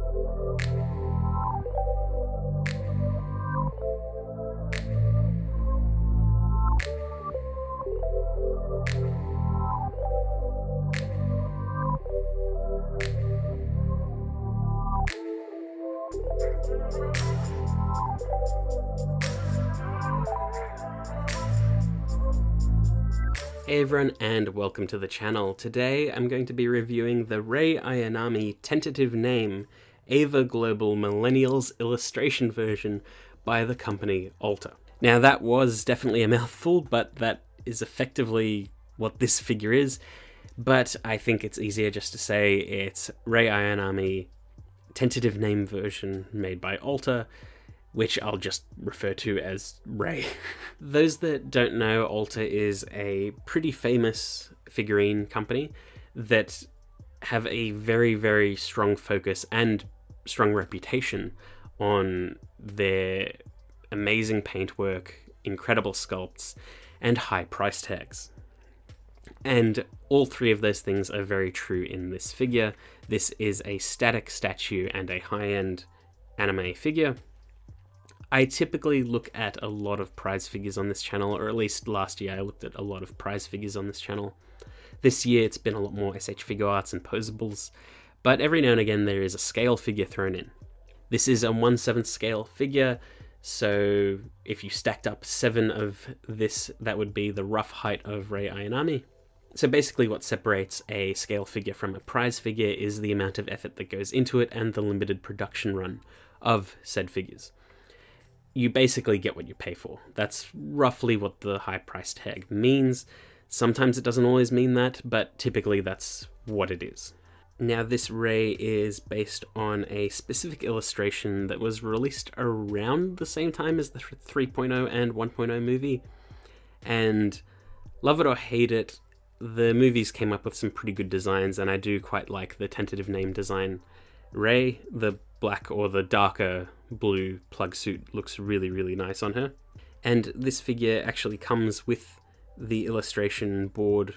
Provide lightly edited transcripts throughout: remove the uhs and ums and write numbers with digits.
Hey everyone, and welcome to the channel. Today I'm going to be reviewing the Rei Ayanami tentative name Ava Global Millennials illustration version by the company Alta. Now that was definitely a mouthful, but that is effectively what this figure is. But I think it's easier just to say it's Rei Ayanami tentative name version made by Alta, which I'll just refer to as Rei. Those that don't know, Alta is a pretty famous figurine company that have a very, very strong focus and strong reputation on their amazing paintwork, incredible sculpts, and high price tags. And all three of those things are very true in this figure. This is a static statue and a high-end anime figure. I typically look at a lot of prize figures on this channel, or at least last year I looked at a lot of prize figures on this channel. This year it's been a lot more SH Figure Arts and posables, but every now and again there is a scale figure thrown in. This is a 1/7 scale figure, so if you stacked up 7 of this, that would be the rough height of Rei Ayanami. So basically what separates a scale figure from a prize figure is the amount of effort that goes into it and the limited production run of said figures. You basically get what you pay for. That's roughly what the high price tag means. Sometimes it doesn't always mean that, but typically that's what it is. Now this Rei is based on a specific illustration that was released around the same time as the 3.0 and 1.0 movie. And love it or hate it, the movies came up with some pretty good designs, and I do quite like the tentative name design. Rei, the black or the darker blue plug suit, looks really, really nice on her. And this figure actually comes with the illustration board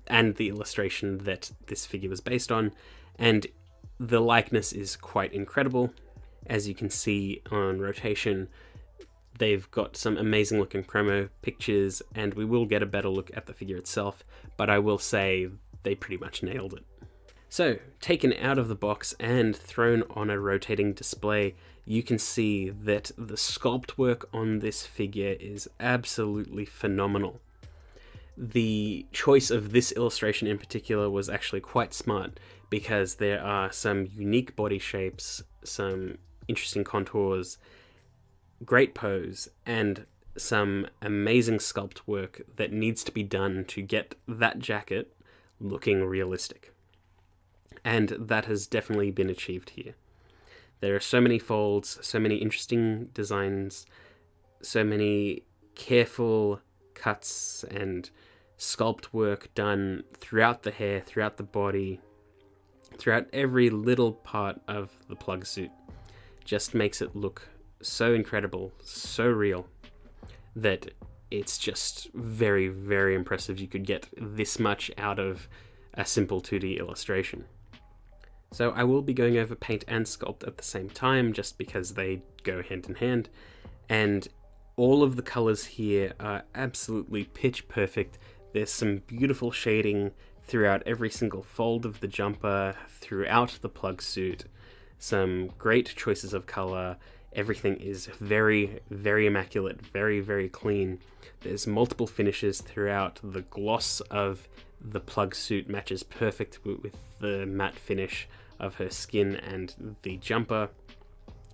and the illustration that this figure was based on, and the likeness is quite incredible. As you can see on rotation, they've got some amazing looking promo pictures, and we will get a better look at the figure itself, but I will say they pretty much nailed it. So, taken out of the box and thrown on a rotating display, you can see that the sculpt work on this figure is absolutely phenomenal. The choice of this illustration in particular was actually quite smart, because there are some unique body shapes, some interesting contours, great pose, and some amazing sculpt work that needs to be done to get that jacket looking realistic. And that has definitely been achieved here. There are so many folds, so many interesting designs, so many careful cuts and sculpt work done throughout the hair, throughout the body, throughout every little part of the plug suit. Just makes it look so incredible, so real, that it's just very, very impressive you could get this much out of a simple 2D illustration. So I will be going over paint and sculpt at the same time, just because they go hand in hand, and all of the colors here are absolutely pitch perfect. There's some beautiful shading throughout every single fold of the jumper, throughout the plug suit, some great choices of color. Everything is very, very immaculate, very, very clean. There's multiple finishes throughout. The gloss of the plug suit matches perfect with the matte finish of her skin and the jumper.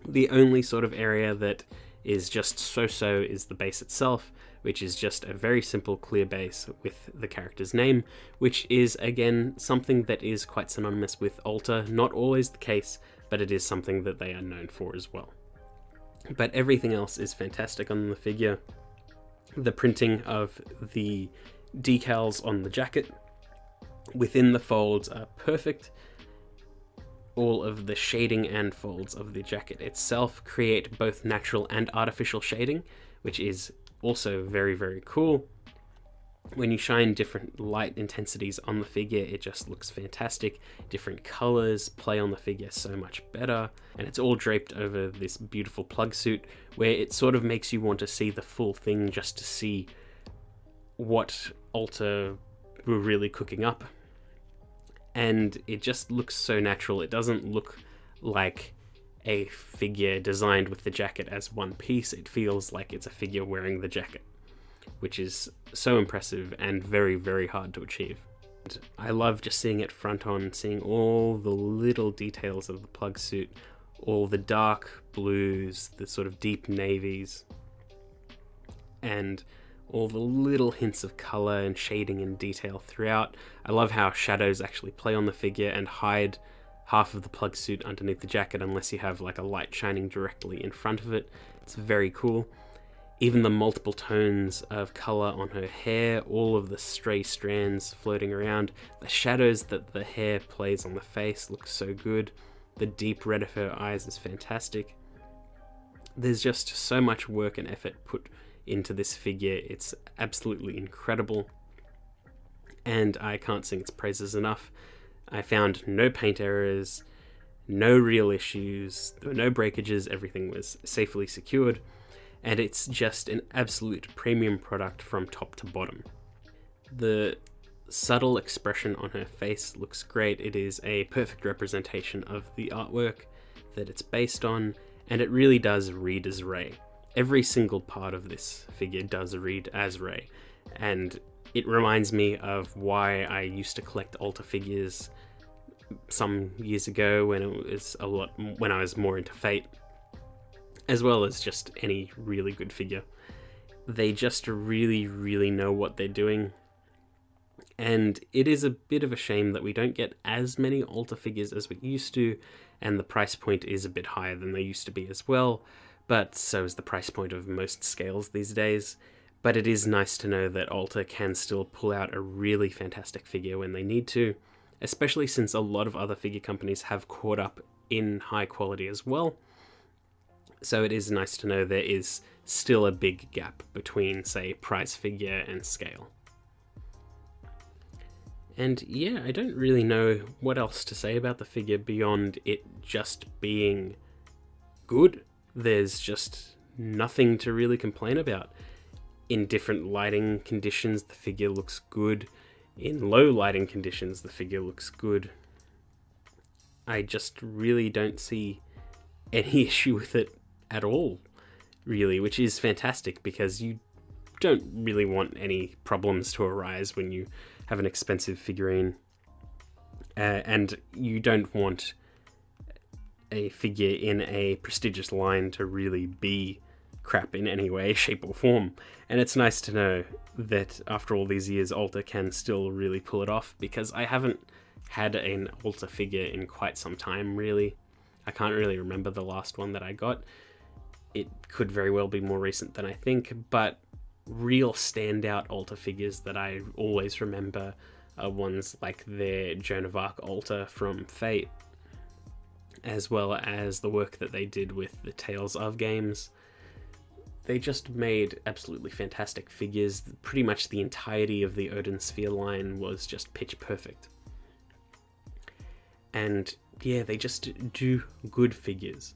The only sort of area that is just so-so is the base itself, which is just a very simple clear base with the character's name, which is again something that is quite synonymous with Alta. Not always the case, but it is something that they are known for as well. But everything else is fantastic on the figure. The printing of the decals on the jacket within the folds are perfect. All of the shading and folds of the jacket itself create both natural and artificial shading, which is also very, very cool. When you shine different light intensities on the figure, it just looks fantastic. Different colors play on the figure so much better, and it's all draped over this beautiful plug suit where it sort of makes you want to see the full thing just to see what Alter were really cooking up. And it just looks so natural. It doesn't look like a figure designed with the jacket as one piece. It feels like it's a figure wearing the jacket, which is so impressive and very, very hard to achieve. And I love just seeing it front on, seeing all the little details of the plug suit, all the dark blues, the sort of deep navies, and all the little hints of color and shading and detail throughout. I love how shadows actually play on the figure and hide half of the plug suit underneath the jacket unless you have like a light shining directly in front of it. It's very cool. Even the multiple tones of color on her hair, all of the stray strands floating around, the shadows that the hair plays on the face look so good. The deep red of her eyes is fantastic. There's just so much work and effort put into this figure. It's absolutely incredible, and I can't sing its praises enough. I found no paint errors, no real issues, there were no breakages, everything was safely secured, and it's just an absolute premium product from top to bottom. The subtle expression on her face looks great. It is a perfect representation of the artwork that it's based on, and it really does read as Rei. Every single part of this figure does read as Rei, and it reminds me of why I used to collect Alter figures some years ago when I was more into Fate, as well as just any really good figure. They just really, really know what they're doing, and it is a bit of a shame that we don't get as many Alter figures as we used to, and the price point is a bit higher than they used to be as well. But so is the price point of most scales these days. But it is nice to know that Alter can still pull out a really fantastic figure when they need to, especially since a lot of other figure companies have caught up in high quality as well. So it is nice to know there is still a big gap between, say, price figure and scale. And yeah, I don't really know what else to say about the figure beyond it just being good. There's just nothing to really complain about. In different lighting conditions, the figure looks good. In low lighting conditions, the figure looks good. I just really don't see any issue with it at all, really, which is fantastic because you don't really want any problems to arise when you have an expensive figurine. And you don't want a figure in a prestigious line to really be crap in any way, shape or form. And it's nice to know that after all these years, Alter can still really pull it off, because I haven't had an Alter figure in quite some time, really. I can't really remember the last one that I got. It could very well be more recent than I think, but real standout Alter figures that I always remember are ones like their Joan of Arc Alter from Fate, as well as the work that they did with the Tales of games. They just made absolutely fantastic figures. Pretty much the entirety of the Odin Sphere line was just pitch perfect. And yeah, they just do good figures.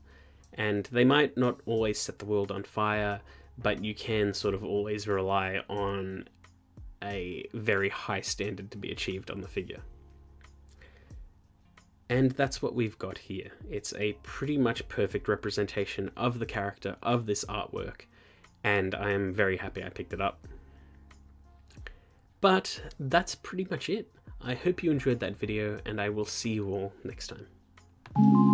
And they might not always set the world on fire, but you can sort of always rely on a very high standard to be achieved on the figure. And that's what we've got here. It's a pretty much perfect representation of the character of this artwork, and I am very happy I picked it up. But that's pretty much it. I hope you enjoyed that video, and I will see you all next time.